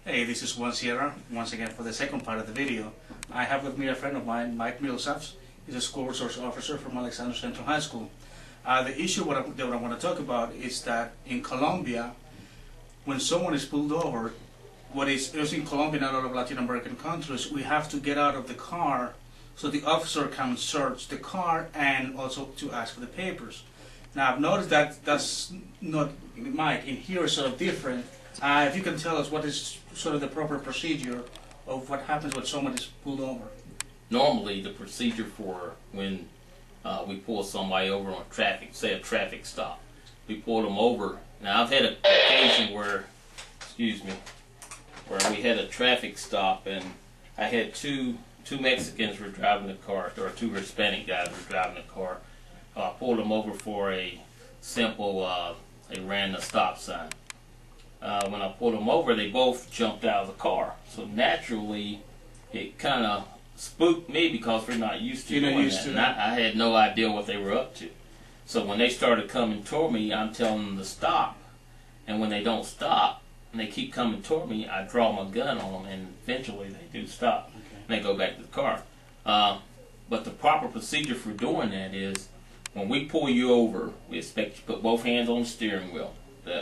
Hey, this is Juan Sierra, once again for the second part of the video. I have with me a friend of mine, Mike Millsaps. He's a school resource officer from Alexander Central High School. The issue that I want to talk about is that in Colombia, when someone is pulled over, what is in Colombia and a lot of Latin American countries, we have to get out of the car so the officer can search the car and also to ask for the papers. Now I've noticed that that's not, Mike, in here is sort of different. If you can tell us what is sort of the proper procedure of what happens when someone is pulled over. Normally, the procedure for when we pull somebody over on traffic, say a traffic stop, we pull them over. Now, I've had an occasion where, where we had a traffic stop and I had two Mexicans were driving the car, or two Hispanic guys were driving the car. I pulled them over for a simple, they ran the stop sign. When I pulled them over, they both jumped out of the car. So naturally, it kind of spooked me because we're not used to doing that. And I had no idea what they were up to. So when they started coming toward me, I'm telling them to stop. And when they don't stop, and they keep coming toward me, I draw my gun on them, and eventually they do stop. Okay. And they go back to the car. But the proper procedure for doing that is, when we pull you over, we expect you to put both hands on the steering wheel.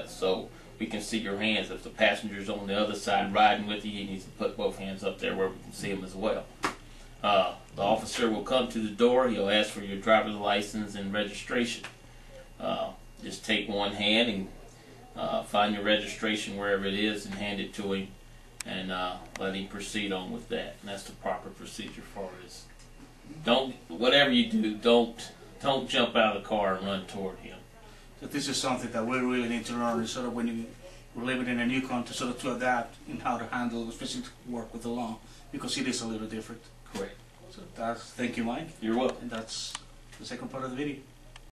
So we can see your hands. If the passenger's on the other side riding with you, he needs to put both hands up there where we can see him as well. The officer will come to the door. He'll ask for your driver's license and registration. Just take one hand and find your registration wherever it is and hand it to him, and let him proceed on with that. And that's the proper procedure for this. Whatever you do, don't jump out of the car and run toward him. So this is something that we really need to learn, sort of when we're living in a new country, sort of to adapt in how to handle, especially to work with the law, because it is a little different. Correct. So thank you, Mike. You're welcome. And that's the second part of the video.